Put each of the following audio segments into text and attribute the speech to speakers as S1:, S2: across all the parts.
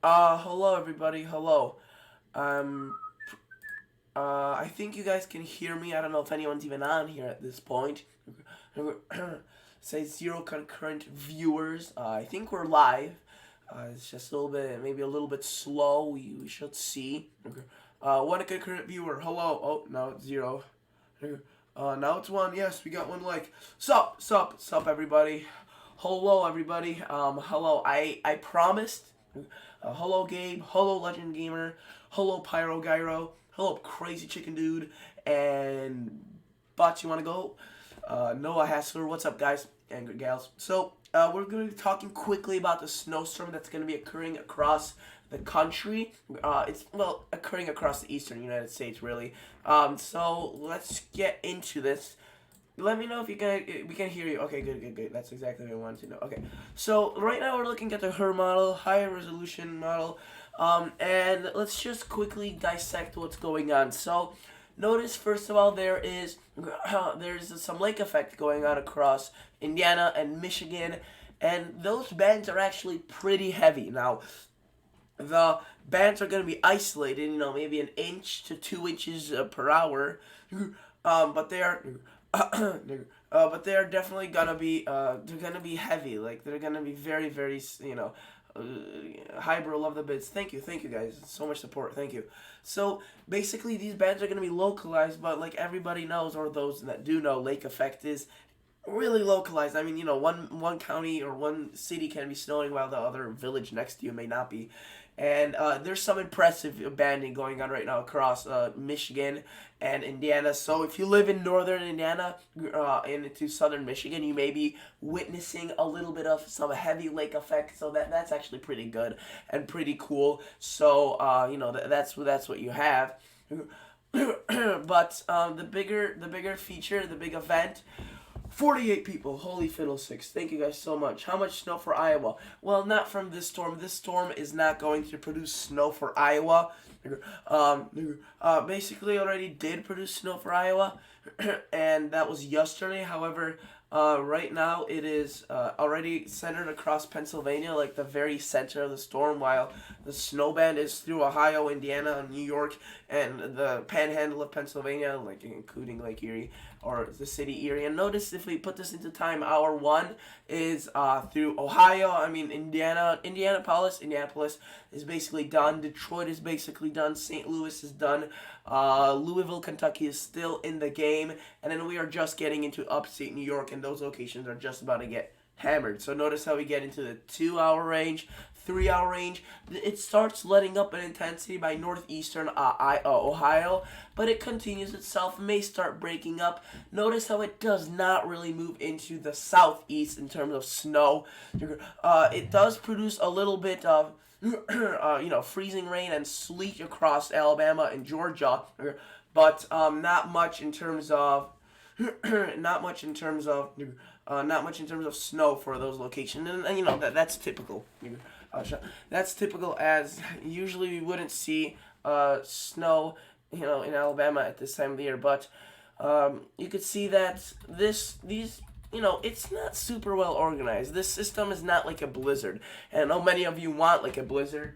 S1: Hello everybody, hello. Um, I think you guys can hear me. I don't know if anyone's even on here at this point. Say zero concurrent viewers. I think we're live. It's just a little bit, maybe a little bit slow. We should see. One concurrent viewer. Hello. Oh, no, it's zero. Now it's one. Yes, we got one like. Sup, everybody. Hello, everybody. Hello. I promised. Hello, Gabe. Hello, Legend Gamer. Hello, Pyro Gyro. Hello, Crazy Chicken Dude. And Bots, you want to go? Noah Hassler. What's up, guys and gals? So, we're going to be talking quickly about the snowstorm that's going to be occurring across the country. It's, well, occurring across the eastern United States, really. So, let's get into this. Let me know if we can hear you. Okay, good. That's exactly what I wanted to know. Okay, so right now we're looking at the HER model, higher resolution model, and let's just quickly dissect what's going on. So, notice first of all there's some lake effect going on across Indiana and Michigan, and those bands are actually pretty heavy. Now, the bands are going to be isolated, maybe an inch to 2 inches per hour, but they are but they're definitely gonna be they're gonna be heavy. Like they're gonna be very very uh, Hybrid love the bits. Thank you guys. So much support. Thank you. So basically, these bands are gonna be localized, but like everybody knows, or those that do know, lake effect is really localized. I mean, one county or one city can be snowing while the other village next to you may not be. And there's some impressive banding going on right now across Michigan and Indiana. So if you live in northern Indiana and into southern Michigan, you may be witnessing a little bit of some heavy lake effect. So that's actually pretty good and pretty cool. So that's what you have. But the bigger feature, the big event, 48 people. Holy fiddlesticks. Thank you guys so much. How much snow for Iowa? Well, not from this storm. This storm is not going to produce snow for Iowa. Basically already did produce snow for Iowa, and that was yesterday. However, right now it is already centered across Pennsylvania, like the very center of the storm, while the snow band is through Ohio, Indiana, New York, and the panhandle of Pennsylvania, like including Lake Erie or the city Erie. And notice if we put this into time, hour one is through Ohio. I mean Indianapolis is basically done. Detroit is basically done. St. Louis is done. Louisville, Kentucky is still in the game, and then we are just getting into upstate New York, and those locations are just about to get hammered. So notice how we get into the 2 hour range, 3 hour range. It starts letting up in intensity by northeastern Ohio, but it continues itself, may start breaking up. Notice how it does not really move into the southeast in terms of snow. It does produce a little bit of freezing rain and sleet across Alabama and Georgia, but not much in terms of not much in terms of snow for those locations, and that's typical. That's typical, as usually we wouldn't see snow, in Alabama at this time of the year. But you could see that it's not super well organized. This system is not like a blizzard, and I know many of you want like a blizzard.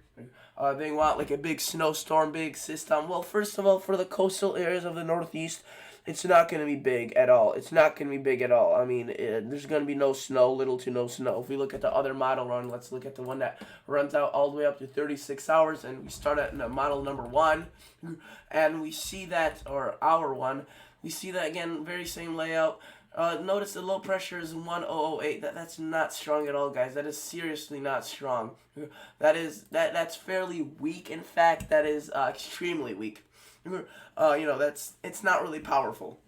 S1: They want like a big snowstorm, big system. Well, first of all, for the coastal areas of the Northeast, it's not going to be big at all. It's not going to be big at all. I mean, there's going to be no snow, little to no snow. If we look at the other model run, let's look at the one that runs out all the way up to 36 hours, and we start at model number 1, and we see that, or hour 1, we see that again, very same layout. Notice the low pressure is 1008. That's not strong at all, guys. That is seriously not strong. That's fairly weak. In fact, that is extremely weak. It's not really powerful.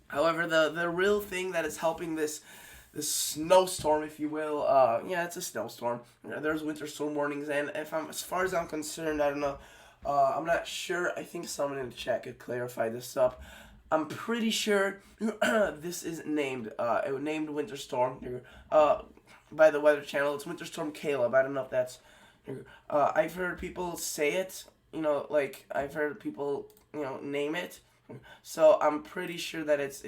S1: However, the real thing that is helping this snowstorm, if you will, it's a snowstorm. There's winter storm warnings, and as far as I'm concerned, I don't know. I'm not sure. I think someone in the chat could clarify this up. I'm pretty sure this is named Winter Storm by the Weather Channel. It's Winter Storm Caleb. I don't know if that's. I've heard people say it. I've heard people name it. So I'm pretty sure that it's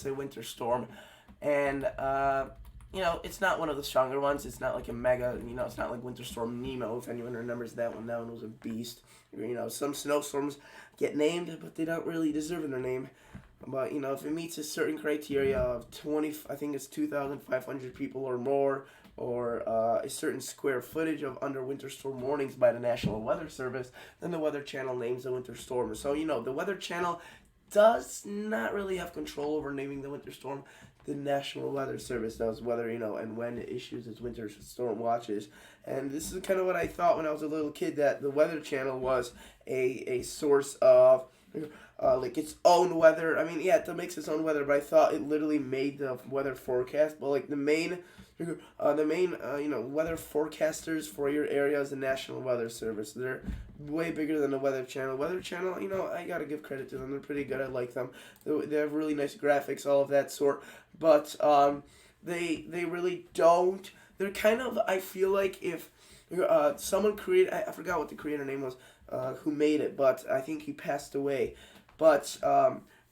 S1: a winter storm, and it's not one of the stronger ones. It's not like a mega, it's not like Winter Storm Nemo, if anyone remembers that one. That one was a beast. Some snowstorms get named, but they don't really deserve their name. But, if it meets a certain criteria of 20, I think it's 2,500 people or more, or a certain square footage of under winter storm warnings by the National Weather Service, then the Weather Channel names the winter storm. So, the Weather Channel does not really have control over naming the winter storm. The National Weather Service does, whether, and when it issues its winter storm watches. And this is kind of what I thought when I was a little kid, that the Weather Channel was a source of like its own weather. I mean, yeah, it makes its own weather, but I thought it literally made the weather forecast. But like the main weather forecasters for your area is the National Weather Service. They're way bigger than the Weather Channel. Weather Channel, I gotta give credit to them. They're pretty good. I like them. They have really nice graphics, all of that sort. But they really don't. They're kind of, I feel like if someone created, I forgot what the creator name was, who made it, but I think he passed away. But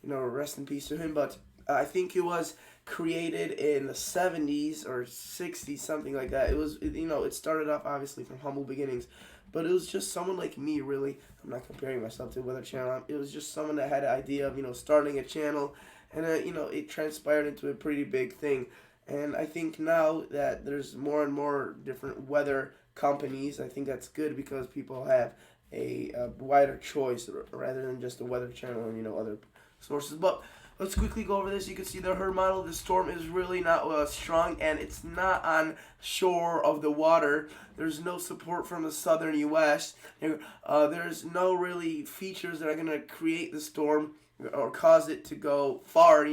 S1: rest in peace to him. But I think it was created in the 70s or 60s, something like that. It started off obviously from humble beginnings, but it was just someone like me, really. I'm not comparing myself to Weather Channel. It was just someone that had an idea of starting a channel, and it transpired into a pretty big thing. And I think now that there's more and more different weather companies, I think that's good because people have a wider choice rather than just the Weather Channel and other sources. But let's quickly go over this. You can see the herd model. The storm is really not strong, and it's not on shore of the water. There's no support from the southern U.S. There's no really features that are going to create the storm or cause it to go far,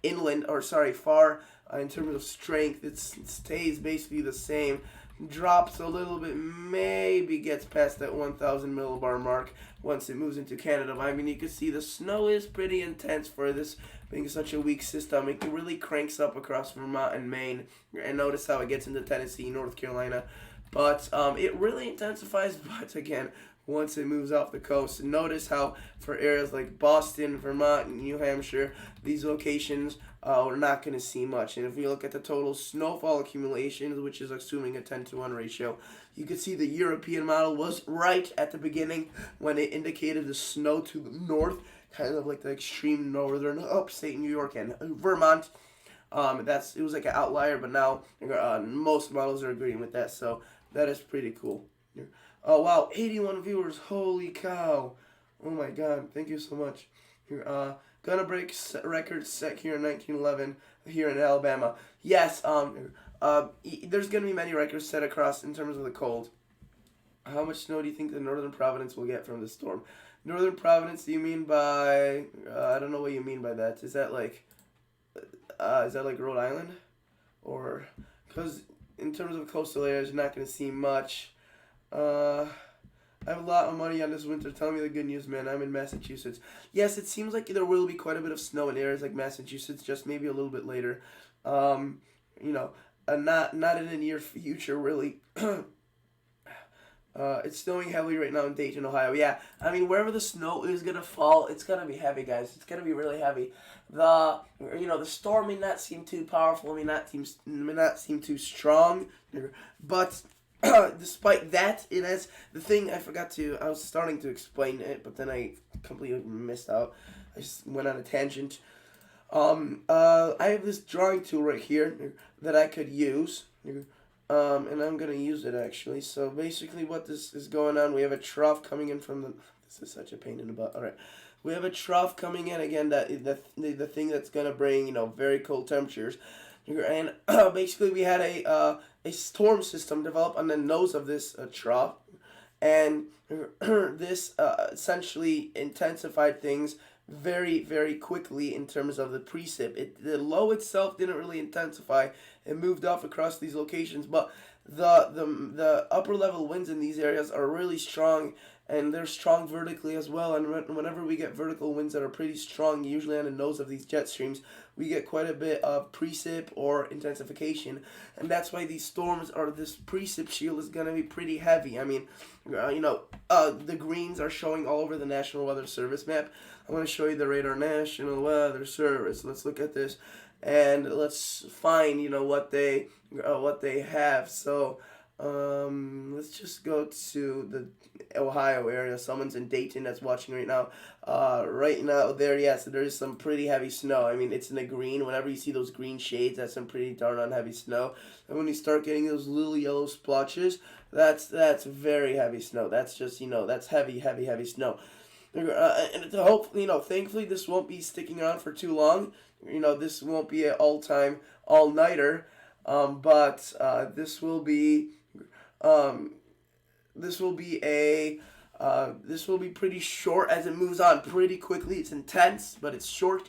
S1: inland, or sorry, far in terms of strength. It stays basically the same. Drops a little bit, maybe gets past that 1,000 millibar mark once it moves into Canada. I mean, you can see the snow is pretty intense for this being such a weak system. It really cranks up across Vermont and Maine, and notice how it gets into Tennessee, North Carolina. But it really intensifies, but again, once it moves off the coast. Notice how for areas like Boston, Vermont, and New Hampshire, these locations we're not going to see much. And if we look at the total snowfall accumulations, which is assuming a 10-to-1 ratio, you can see the European model was right at the beginning when it indicated the snow to the north, kind of like the extreme northern upstate New York and Vermont. It was like an outlier, but now most models are agreeing with that, so that is pretty cool. Oh wow, 81 viewers! Holy cow! Oh my god, thank you so much. Gonna break record set here in 1911 here in Alabama. Yes, there's gonna be many records set across in terms of the cold. How much snow do you think the Northern Providence will get from the storm? Northern Providence? Do you mean by? I don't know what you mean by that. Is that like Rhode Island, or because in terms of coastal areas, you're not gonna see much. I have a lot of money on this winter. Tell me the good news, man. I'm in Massachusetts. Yes, it seems like there will be quite a bit of snow in areas like Massachusetts, just maybe a little bit later. Not in the near future, really. It's snowing heavily right now in Dayton, Ohio. Yeah, I mean, wherever the snow is gonna fall, it's gonna be heavy, guys. It's gonna be really heavy. The storm may not seem too powerful, may not seem too strong, but despite that, it has the thing I was starting to explain it, but then I completely missed out. I just went on a tangent. I have this drawing tool right here that I could use, and I'm gonna use it actually. So basically, what this is going on, we have a trough coming in from the. This is such a pain in the butt. All right, we have a trough coming in again. That the thing that's gonna bring very cold temperatures. And basically, we had a storm system develop on the nose of this trough, and this essentially intensified things very, very quickly in terms of the precip. The low itself didn't really intensify; it moved off across these locations, but the upper level winds in these areas are really strong, and they're strong vertically as well. And whenever we get vertical winds that are pretty strong, usually on the nose of these jet streams, we get quite a bit of precip or intensification, and that's why these storms or this precip shield is gonna be pretty heavy. I mean, the greens are showing all over the National Weather Service map. I'm gonna show you the Radar National Weather Service. Let's look at this, and let's find what they have. So let's just go to the Ohio area. Someone's in Dayton that's watching right now. Right now, there, yes, there is some pretty heavy snow. I mean, it's in the green. Whenever you see those green shades, that's some pretty darn on heavy snow. And when you start getting those little yellow splotches, that's very heavy snow. That's just that's heavy, heavy, heavy snow. And to hopefully, thankfully, this won't be sticking around for too long. This won't be an all-time all-nighter. But um, this will be this will be pretty short as it moves on pretty quickly. It's intense, but it's short,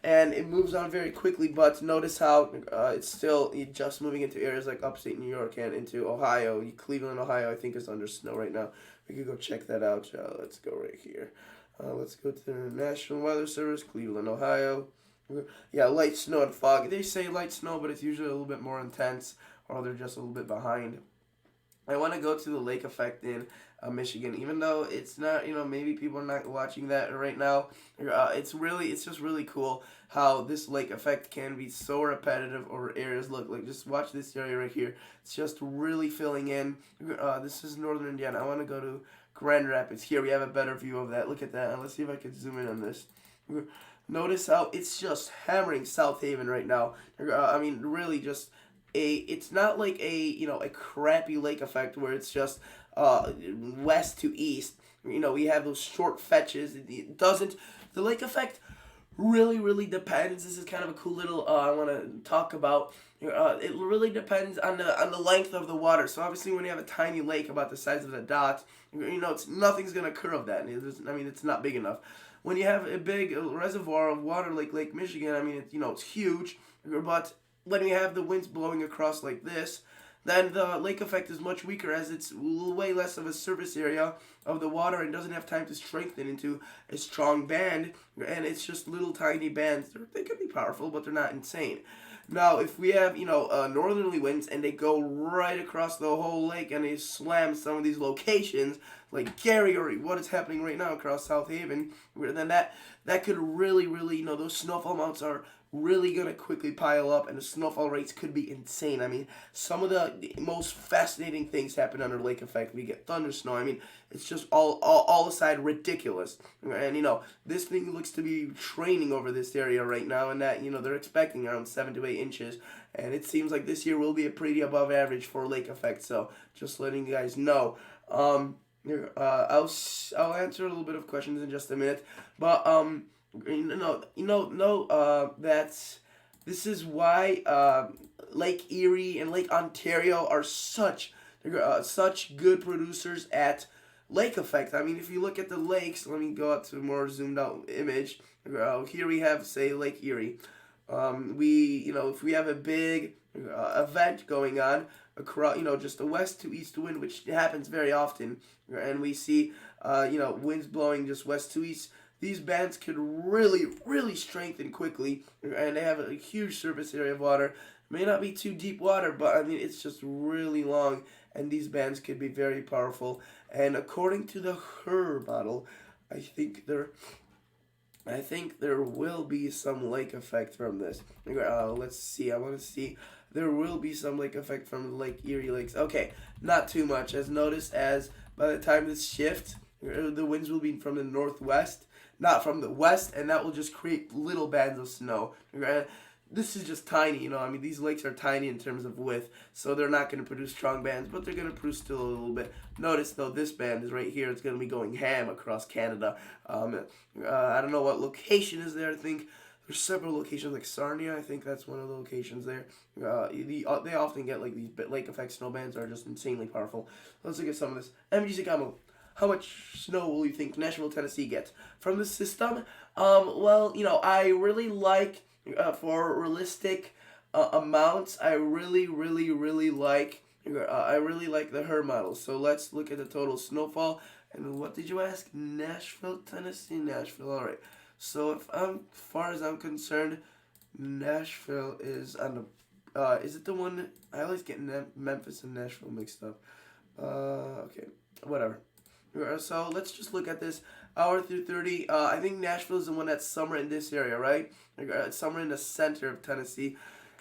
S1: and it moves on very quickly. But notice how it's still just moving into areas like upstate New York and into Ohio. Cleveland, Ohio, I think is under snow right now. We could go check that out. Let's go right here. Let's go to the National Weather Service, Cleveland, Ohio. Yeah, light snow and fog. They say light snow, but it's usually a little bit more intense, or they're just a little bit behind. I want to go to the lake effect in Michigan, even though it's not, maybe people are not watching that right now. It's just really cool how this lake effect can be so repetitive over areas. Look, like just watch this area right here. It's just really filling in. This is northern Indiana. I want to go to Grand Rapids. Here we have a better view of that. Look at that. And let's see if I can zoom in on this. Notice how it's just hammering South Haven right now. I mean, really just it's not like a crappy lake effect where it's just west to east. We have those short fetches. It doesn't. The lake effect really depends. This is kind of a cool little I want to talk about. It really depends on the length of the water. So obviously, when you have a tiny lake about the size of a dot, nothing's gonna curve that. It's not big enough. When you have a big reservoir of water like Lake Michigan, it's huge, but when you have the winds blowing across like this, then the lake effect is much weaker as it's way less of a surface area of the water and doesn't have time to strengthen into a strong band, and it's just little tiny bands. They could be powerful, but they're not insane. Now, if we have, northerly winds and they go right across the whole lake and they slam some of these locations, like Gary or what is happening right now across South Haven, then that could really, those snowfall amounts are really going to quickly pile up, and the snowfall rates could be insane. Some of the most fascinating things happen under lake effect. We get thunder snow. It's just all aside ridiculous. And, this thing looks to be training over this area right now, and that, they're expecting around 7 to 8 inches. And it seems like this year will be a pretty above average for lake effect. So just letting you guys know. I'll answer a little bit of questions in just a minute. But, that's this is why Lake Erie and Lake Ontario are such good producers at lake effect. If you look at the lakes, let me go out to a more zoomed out image. Here we have, say, Lake Erie. If we have a big event going on across, just a west to east wind, which happens very often, and we see, winds blowing just west to east. These bands could really strengthen quickly, and they have a huge surface area of water. It may not be too deep water, but it's just really long, and these bands could be very powerful. And according to the HER model, I think there will be some lake effect from this. Let's see. I want to see. There will be some lake effect from the Lake Erie Lakes. Okay, not too much. As noticed, as by the time this shifts, the winds will be from the northwest, not from the west, and that will just create little bands of snow. This is just tiny, these lakes are tiny in terms of width, so they're not going to produce strong bands, but they're going to produce still a little bit. Notice, though, this band is right here. It's going to be going ham across Canada. I don't know what location is there. I think there's several locations, like Sarnia. I think that's one of the locations there. They often get, like, these lake effect snow bands are just insanely powerful. Let's look at some of this. MGC Camo. How much snow will you think Nashville, Tennessee gets from the system? I really like, for realistic amounts, I really like the HER model. So let's look at the total snowfall And what did you ask? Nashville, Tennessee, Nashville. All right. So if I'm, as far as I'm concerned, Nashville is on the. Is it the one? I always get Memphis and Nashville mixed up. Okay, whatever. So let's just look at this hour through 30. I think Nashville is the one that's somewhere in this area, right? Somewhere in the center of Tennessee.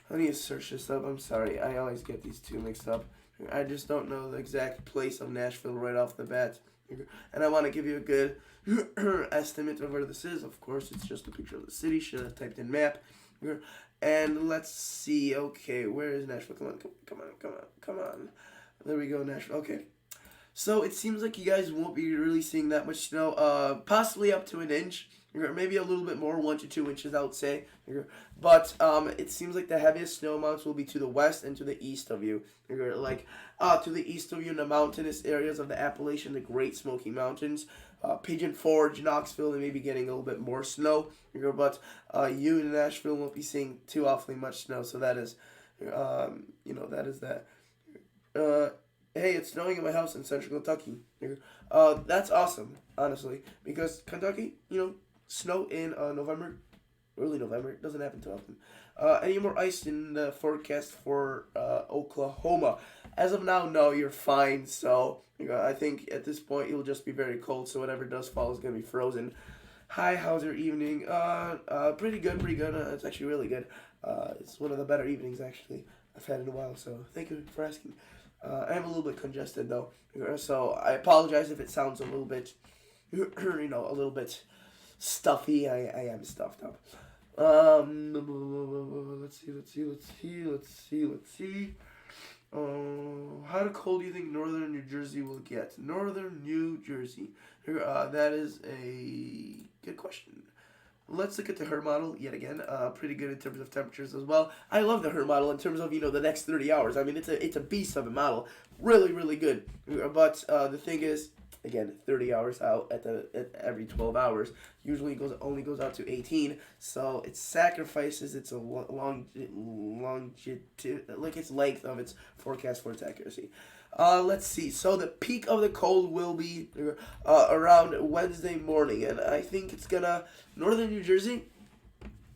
S1: Let me search this up. I'm sorry. I always get these two mixed up. I just don't know the exact place of Nashville right off the bat. And I want to give you a good estimate of where this is. Of course, it's just a picture of the city. Should have typed in map. And let's see. Okay, where is Nashville? Come on. There we go, Nashville. Okay. So it seems like you guys won't be really seeing that much snow. Possibly up to an inch. Maybe a little bit more, 1 to 2 inches, I would say. But it seems like the heaviest snow amounts will be to the west and to the east of you. Like to the east of you in the mountainous areas of the Appalachian, the Great Smoky Mountains, Pigeon Forge, Knoxville, they may be getting a little bit more snow. But you in Nashville won't be seeing too awfully much snow. So that is, that is that. Hey, it's snowing in my house in central Kentucky. That's awesome, honestly, because Kentucky, snow in November, early November, it doesn't happen too often. Any more ice in the forecast for Oklahoma? As of now, no, you're fine. So I think at this point you'll just be very cold. So whatever does fall is gonna be frozen. Hi, how's your evening? Pretty good, pretty good. It's actually really good. It's one of the better evenings actually I've had in a while. So thank you for asking. I am a little bit congested though, so I apologize if it sounds a little bit, a little bit stuffy. I am stuffed up. Let's see. How cold do you think northern New Jersey will get? Northern New Jersey. That is a good question. Let's look at the HER model yet again. Pretty good in terms of temperatures as well. I love the HER model in terms of the next 30 hours. I mean, it's a beast of a model. Really, really good. But the thing is, again, 30 hours out at every 12 hours. Usually only goes out to 18. So it sacrifices its its length of its forecast for its accuracy. Let's see. So the peak of the cold will be around Wednesday morning, and I think it's gonna northern New Jersey.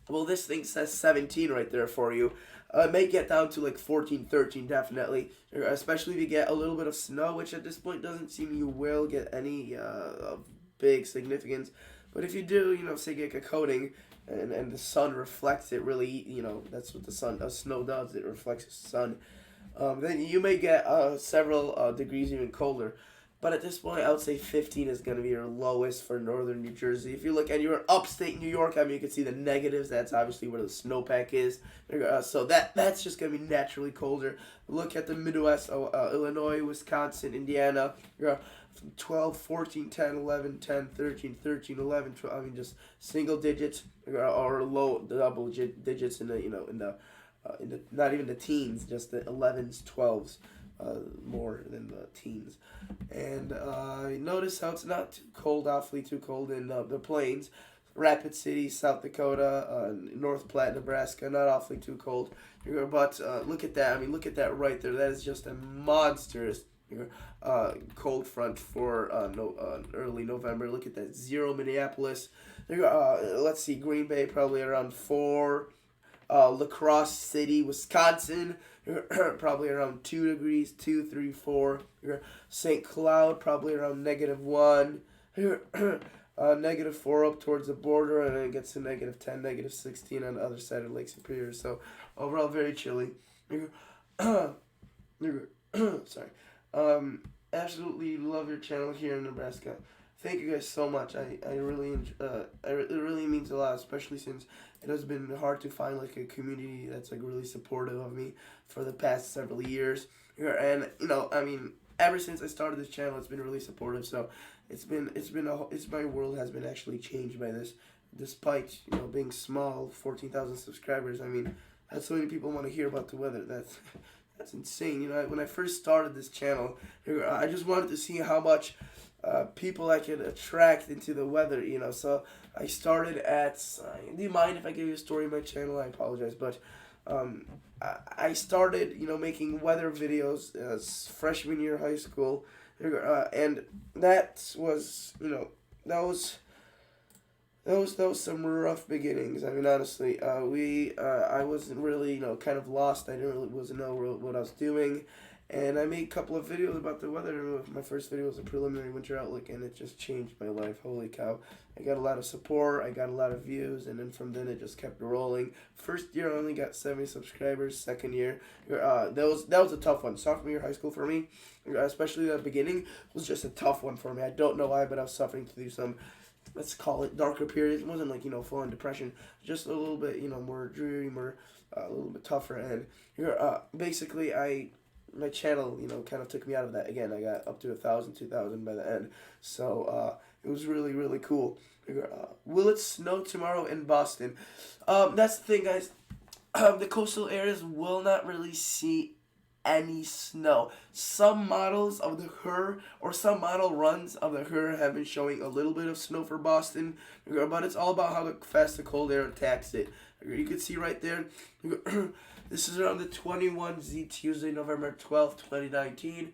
S1: Well, this thing says 17 right there for you. It may get down to like 14, 13 definitely, especially if you get a little bit of snow, which at this point doesn't seem you will get any of big significance. But if you do, say get a coating and the sun reflects it really, that's what snow does. It reflects the sun. Then you may get several degrees even colder. But at this point, I would say 15 is going to be your lowest for northern New Jersey. If you look at your upstate New York, I mean, you can see the negatives. That's obviously where the snowpack is. So that's just going to be naturally colder. Look at the Midwest, Illinois, Wisconsin, Indiana. 12, 14, 10, 11, 10, 13, 13, 11, 12. I mean, just single digits or low double digits in the not even the teens, just the 11s, 12s. More than the teens. And notice how it's not too cold, awfully too cold in the plains. Rapid City, South Dakota, North Platte, Nebraska, not awfully too cold. But look at that. I mean, look at that right there. That is just a monstrous cold front for early November. Look at that. 0 Minneapolis. Let's see, Green Bay probably around 4. La Crosse City, Wisconsin, probably around 2 degrees, 2, 3, 4. St. Cloud, probably around -1. -4 up towards the border, and then it gets to -10, -16 on the other side of Lake Superior. So overall, very chilly. Sorry. Absolutely love your channel here in Nebraska. Thank you guys so much. I really it really means a lot, especially since it has been hard to find like a community that's like really supportive of me for the past several years. And I mean, ever since I started this channel, it's been really supportive. So my world has been actually changed by this, despite being small, 14,000 subscribers. I mean, that's so many people want to hear about the weather. That's insane. When I first started this channel, I just wanted to see how much people I could attract into the weather, So I started at. Do you mind if I give you a story of my channel? I apologize, but I started, making weather videos as freshman year of high school. And that was, that was some rough beginnings. I mean, honestly, I wasn't really, kind of lost. I didn't really wasn't know what I was doing, and I made a couple of videos about the weather. My first video was a preliminary winter outlook, and it just changed my life. Holy cow! I got a lot of support. I got a lot of views, and then from then it just kept rolling. First year, I only got 70 subscribers. Second year, that was a tough one. Sophomore year of high school for me, especially the beginning, was just a tough one for me. I don't know why, but I was suffering through some, let's call it, darker periods. It wasn't like, full on depression, just a little bit, more dreary, more, a little bit tougher. And basically, my channel, kind of took me out of that. Again, I got up to 1,000, 2,000 by the end. So it was really, really cool. Will it snow tomorrow in Boston? That's the thing, guys. The coastal areas will not really see any snow. Some models of the HUR, or some model runs of the HUR, have been showing a little bit of snow for Boston, but it's all about how fast the cold air attacks it. You can see right there. This is around the 21Z Tuesday, November 12th, 2019.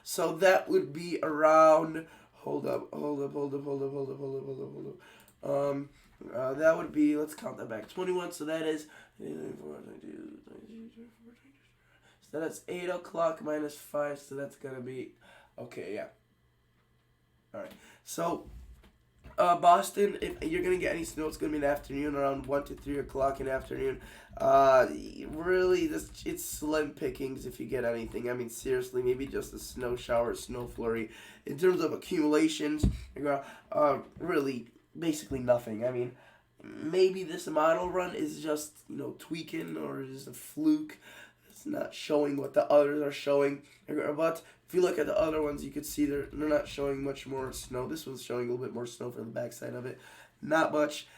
S1: So that would be around. Hold up. That would be, let's count that back. 21, so that is. So that's 8 o'clock minus 5, so that's going to be. Okay, yeah. Alright. So, Boston, if you're going to get any snow, it's going to be in the afternoon, around 1 to 3 o'clock in the afternoon. Really, it's slim pickings if you get anything. I mean, seriously, maybe just a snow shower, snow flurry. In terms of accumulations, really, basically nothing. I mean, maybe this model run is just, tweaking, or is a fluke. It's not showing what the others are showing. But if you look at the other ones, you could see they're not showing much more snow. This one's showing a little bit more snow for the backside of it. Not much.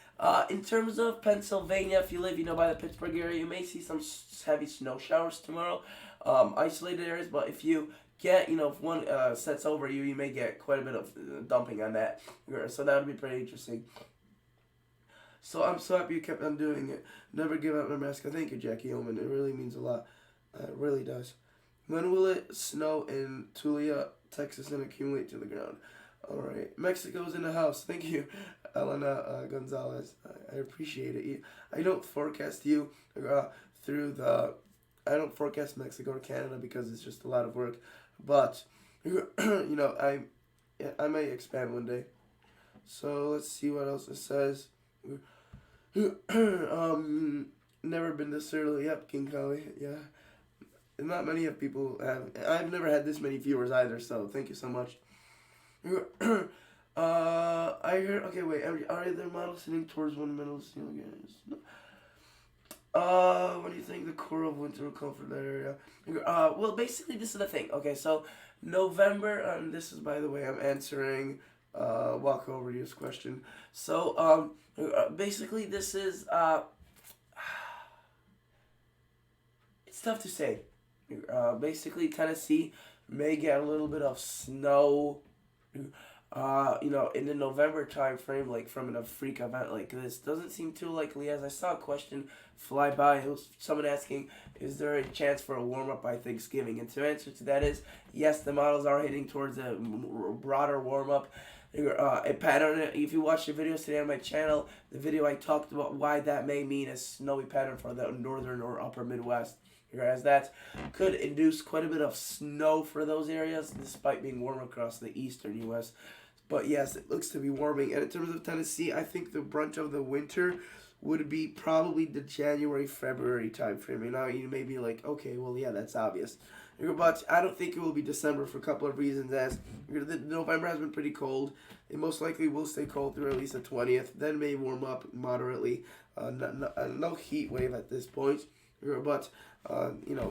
S1: In terms of Pennsylvania, if you live, by the Pittsburgh area, you may see some heavy snow showers tomorrow. Isolated areas, but if you get, if one sets over you, you may get quite a bit of dumping on that. So that would be pretty interesting. So I'm so happy you kept on doing it. Never give up, Nebraska. Thank you, Jackie Oman. It really means a lot. It really does. When will it snow in Tulia, Texas, and accumulate to the ground? All right. Mexico's in the house. Thank you, Elena Gonzalez. I appreciate it. I don't forecast you through the. I don't forecast Mexico or Canada because it's just a lot of work. But I may expand one day. So let's see what else it says. Never been this early. Yep, King Kali. Yeah. Not many of people have. I've never had this many viewers either, so thank you so much. I heard. Okay, wait. Are there models sitting towards one middle steel again? What do you think the core of winter will come from that area? Well, basically, this is the thing. Okay, so November, and this is, by the way, I'm answering walk over this question. So, basically, this is it's tough to say. Basically, Tennessee may get a little bit of snow, in the November time frame, like from a freak event like this. Doesn't seem too likely, as I saw a question fly by. It was someone asking, is there a chance for a warm-up by Thanksgiving? And to answer to that is, yes, the models are heading towards a broader warm-up. A pattern, if you watch the videos today on my channel, the video I talked about why that may mean a snowy pattern for the northern or upper Midwest. As that could induce quite a bit of snow for those areas, despite being warm across the eastern U.S. But yes, it looks to be warming. And in terms of Tennessee, I think the brunt of the winter would be probably the January, February time frame. Now you may be like, okay, well, yeah, that's obvious. But I don't think it will be December for a couple of reasons, as November has been pretty cold. It most likely will stay cold through at least the 20th, then may warm up moderately. No heat wave at this point, but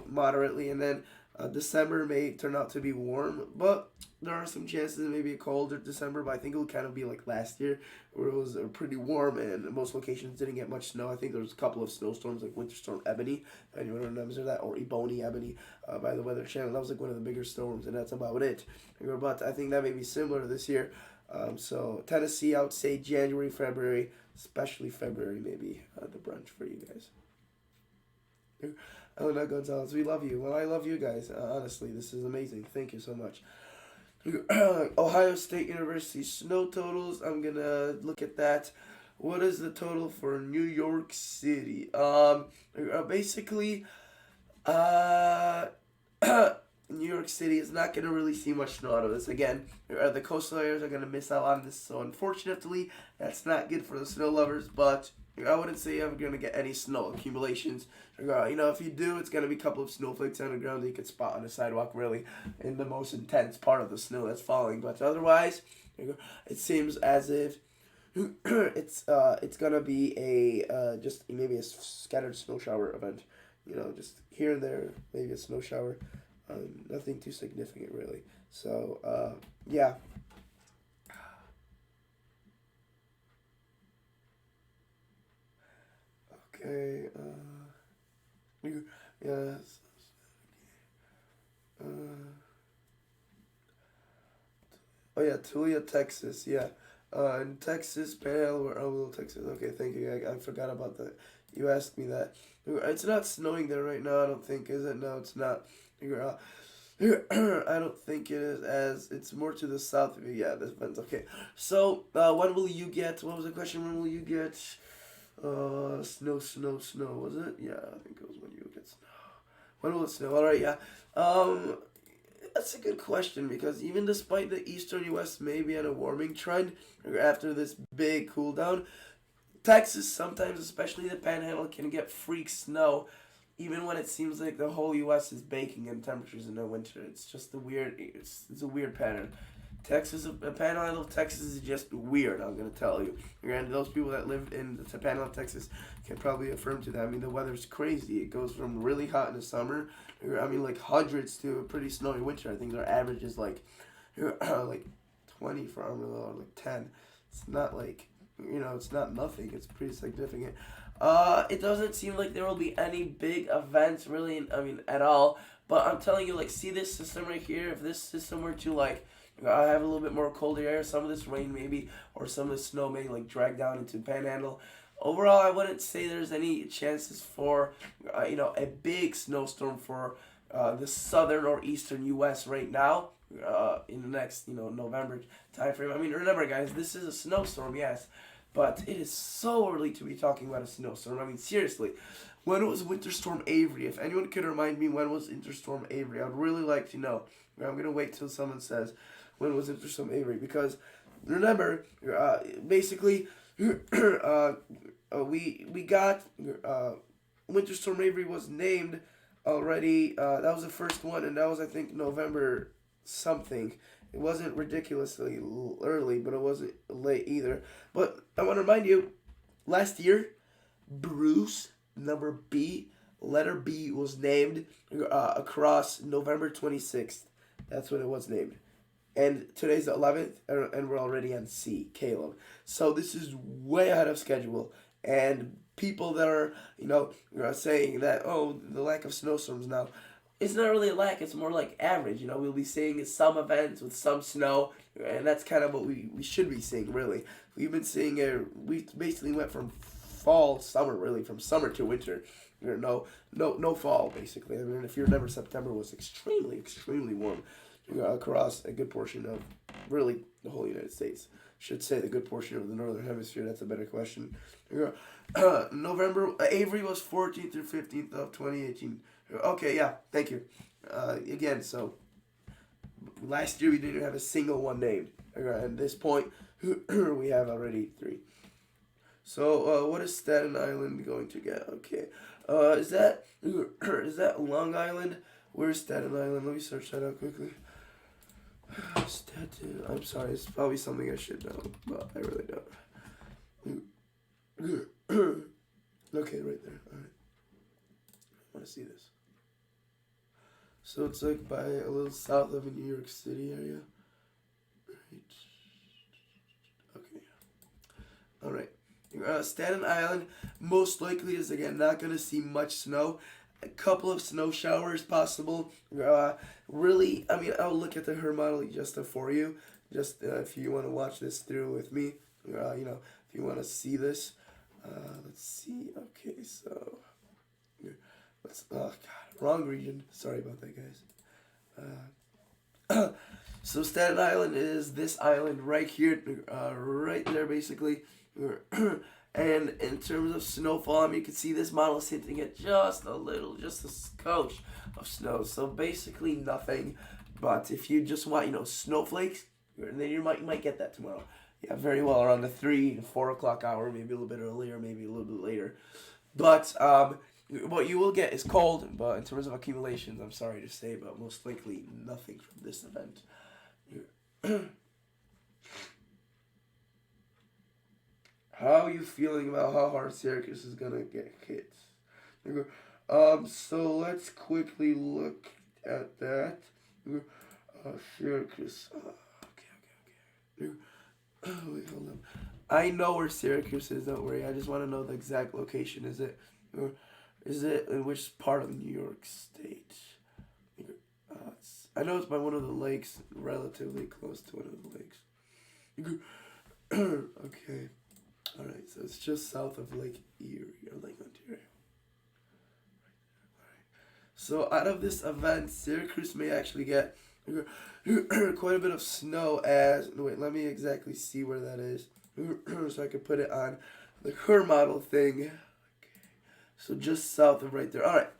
S1: moderately, and then December may turn out to be warm, but there are some chances it may be a colder December, but I think it will kind of be like last year, where it was pretty warm and most locations didn't get much snow. I think there was a couple of snowstorms, like Winter Storm Ebony, if anyone remembers that, or Ebony Ebony by the Weather Channel. That was like one of the bigger storms, and that's about it. But I think that may be similar this year. So Tennessee, I would say January, February, especially February, maybe the brunch for you guys. Elena Gonzalez, we love you. Well, I love you guys. Honestly, this is amazing. Thank you so much. Ohio State University snow totals. I'm gonna look at that. What is the total for New York City? Basically, uh, New York City is not going to really see much snow out of this. Again, the coastal areas are going to miss out on this, so unfortunately, that's not good for the snow lovers, but I wouldn't say you're going to get any snow accumulations. If you do, it's going to be a couple of snowflakes on the ground that you can spot on the sidewalk, really, in the most intense part of the snow that's falling. But otherwise, it seems as if it's gonna be a just maybe a scattered snow shower event. Just here and there, maybe a snow shower. Nothing too significant really. So yeah. Okay. Yes. Oh yeah, Tulia, Texas. Yeah. In Texas, Panhandle, or Amarillo, Texas. Okay, thank you. I forgot about that. You asked me that. It's not snowing there right now. I don't think, is it? No, it's not. I don't think it is, as it's more to the south of you. Yeah, this depends. Okay, so when will you get? What was the question? When will you get? Snow, snow, snow. Was it? Yeah, I think it was when you get snow. When will it snow? All right, yeah. Um, that's a good question because even despite the eastern U.S. maybe on a warming trend after this big cool down, Texas sometimes, especially the Panhandle, can get freak snow, even when it seems like the whole U.S. is baking in temperatures in the winter. It's just a weird. It's a weird pattern. Texas, the Panhandle of Texas is just weird. I'm gonna tell you. And those people that live in the Panhandle of Texas can probably affirm to that. I mean, the weather's crazy. It goes from really hot in the summer. I mean, like hundreds to a pretty snowy winter. I think their average is like 20 for Amarillo or like 10. It's not like it's not nothing. It's pretty significant. It doesn't seem like there will be any big events really. I mean, at all. But I'm telling you, like, see this system right here. If this system were to like I have a little bit more colder air. Some of this rain maybe, or some of the snow may like drag down into Panhandle. Overall, I wouldn't say there's any chances for a big snowstorm for the southern or eastern U.S. right now. In the next November time frame. I mean, remember guys, this is a snowstorm, yes, but it is so early to be talking about a snowstorm. I mean, seriously, when was Winter Storm Avery? If anyone could remind me when was Winter Storm Avery, I'd really like to know. I'm gonna wait till someone says when was Winter Storm Avery because remember, basically, we got Winter Storm Avery was named already. That was the first one, and that was I think November something. It wasn't ridiculously early, but it wasn't late either. But I want to remind you, last year, Bruce number B, letter B was named across November 26th. That's when it was named. And today's the 11th, and we're already on C, Caleb. So this is way ahead of schedule. And people that are, saying that, oh, the lack of snowstorms now, it's not really a lack, it's more like average. We'll be seeing some events with some snow, and that's kind of what we should be seeing, really. We've been seeing we basically went from fall, summer, really, from summer to winter. No fall, basically. I mean, if you remember, September was extremely, extremely warm across a good portion of, really, the whole United States. Should say the good portion of the northern hemisphere. That's a better question. November Avery was 14th through 15th of 2018. Okay, yeah, thank you. Again, so last year we didn't have a single one named. At this point, we have already three. So what is Staten Island going to get? Okay, is that is that Long Island? Where's Staten Island? Let me search that out quickly. Staten. I'm sorry, it's probably something I should know, but I really don't. Okay, right there. All right, I want to see this. So it's like by a little south of a New York City area. Right. Okay. All right. Staten Island most likely is again not gonna see much snow. A couple of snow showers possible. Really, I mean, I'll look at the her model just for you. Just if you want to watch this through with me, if you want to see this. Let's see. Okay, so let's. Oh God, wrong region. Sorry about that, guys. So Staten Island is this island right here, right there, basically. And in terms of snowfall, I mean, you can see this model is hinting at just a little, just a scotch of snow. So basically nothing. But if you just want, snowflakes, then you might get that tomorrow. Yeah, very well around the 3 to 4 o'clock hour, maybe a little bit earlier, maybe a little bit later. But what you will get is cold. But in terms of accumulations, I'm sorry to say, but most likely nothing from this event. How are you feeling about how hard Syracuse is gonna get hit? So let's quickly look at that. Syracuse. Okay. Wait, hold on. I know where Syracuse is. Don't worry. I just want to know the exact location. Is it in which part of New York State? I know it's by one of the lakes, relatively close to one of the lakes. Okay. All right. So it's just south of Lake Erie or Lake Ontario. So out of this event, Syracuse may actually get quite a bit of snow as, wait, let me exactly see where that is so I can put it on the her model thing. Okay. So just south of right there. All right.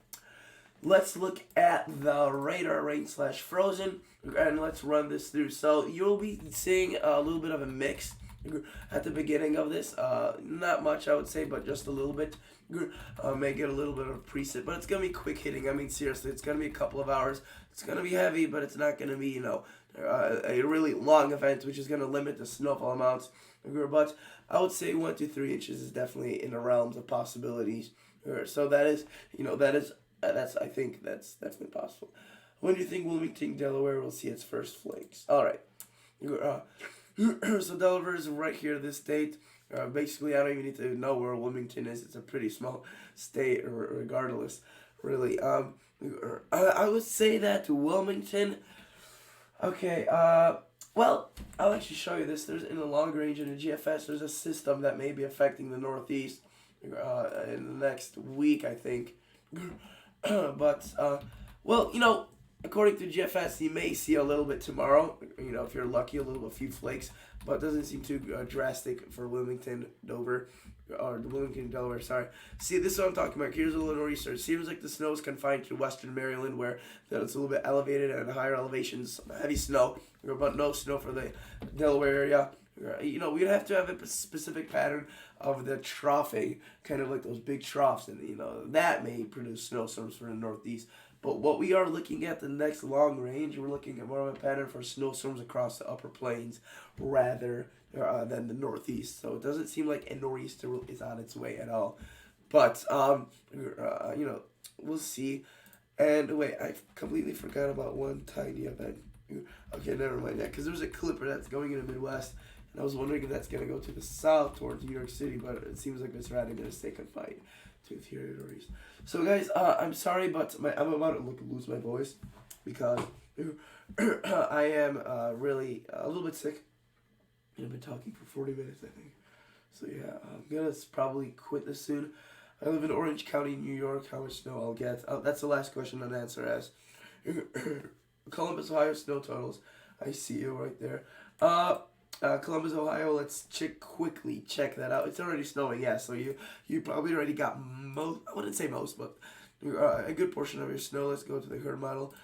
S1: Let's look at the radar rain / frozen and let's run this through. So you'll be seeing a little bit of a mix at the beginning of this. Not much, I would say, but just a little bit. May get a little bit of preset, but it's gonna be quick hitting. I mean, seriously, it's gonna be a couple of hours. It's gonna be heavy, but it's not gonna be, a really long event, which is gonna limit the snowfall amounts. But I would say 1 to 3 inches is definitely in the realms of possibilities. So that is, I think that's definitely possible. When do you think Wilmington, Delaware will see its first flakes? All right. So Delaware is right here, this state. Basically, I don't even need to know where Wilmington is. It's a pretty small state, regardless, really. I would say that Wilmington. Okay. Well, I'll actually show you this. There's in the long range in the GFS. There's a system that may be affecting the Northeast in the next week, I think. But well, according to GFS, you may see a little bit tomorrow. If you're lucky, a few flakes, but it doesn't seem too drastic for Wilmington, Dover, or Wilmington, Delaware. Sorry. See, this is what I'm talking about. Here's a little research. Seems like the snow is confined to western Maryland, where it's a little bit elevated and higher elevations, heavy snow, but no snow for the Delaware area. We'd have to have a specific pattern of the troughing, kind of like those big troughs, and that may produce snowstorms for the Northeast. But what we are looking at the next long range, we're looking at more of a pattern for snowstorms across the upper plains rather than the Northeast. So it doesn't seem like a nor'easter is on its way at all. But we'll see. And wait, I completely forgot about one tiny event. Okay, never mind that, because there's a clipper that's going in the Midwest. And I was wondering if that's going to go to the south towards New York City, but it seems like it's rather going to stay confined to territories. So guys, I'm sorry, but I'm about to lose my voice because I am really a little bit sick. I've been talking for 40 minutes, I think. So yeah, I'm going to probably quit this soon. I live in Orange County, New York. How much snow I'll get? That's the last question on answer as. Columbus, Ohio snow totals. I see you right there. Columbus, Ohio. Let's quickly check that out. It's already snowing, yeah. So you probably already got most. I wouldn't say most, but a good portion of your snow. Let's go to the herd model.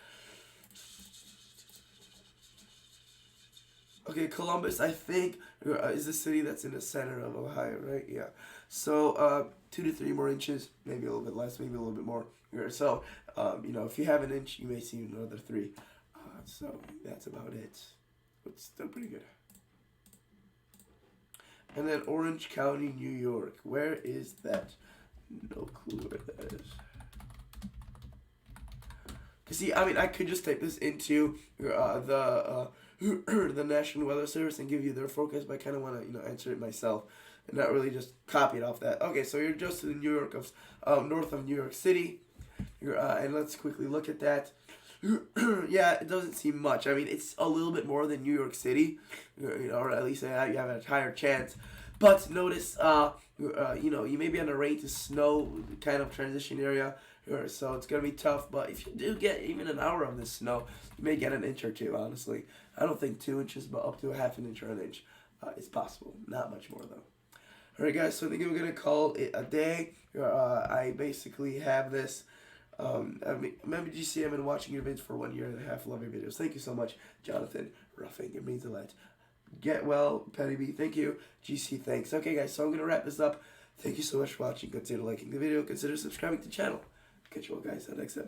S1: Okay, Columbus, I think, is the city that's in the center of Ohio, right? Yeah. So 2 to 3 more inches, maybe a little bit less, maybe a little bit more. So if you have an inch, you may see another 3. So that's about it. It's still pretty good. And then Orange County, New York. Where is that? No clue where that is. Cause see, I mean, I could just type this into the National Weather Service and give you their forecast, but I kind of want to answer it myself and not really just copy it off that. Okay, so you're just in New York north of New York City, and let's quickly look at that. Yeah, it doesn't seem much. I mean, it's a little bit more than New York City, or at least you have a higher chance. But notice, you may be on a rain to snow kind of transition area, So it's gonna be tough. But if you do get even an hour of this snow, you may get an inch or two. Honestly, I don't think 2 inches, but up to a half an inch or an inch is possible. Not much more though. Alright guys, so I think I'm gonna call it a day. I basically have this. Remember GC, I've been watching your vids for 1 year and a half. Love your videos. Thank you so much, Jonathan Ruffing. It means a lot. Get well, Penny B. Thank you, GC. Thanks. Okay guys, so I'm gonna wrap this up. Thank you so much for watching. Consider liking the video. Consider subscribing to the channel. Catch you all guys on the next episode.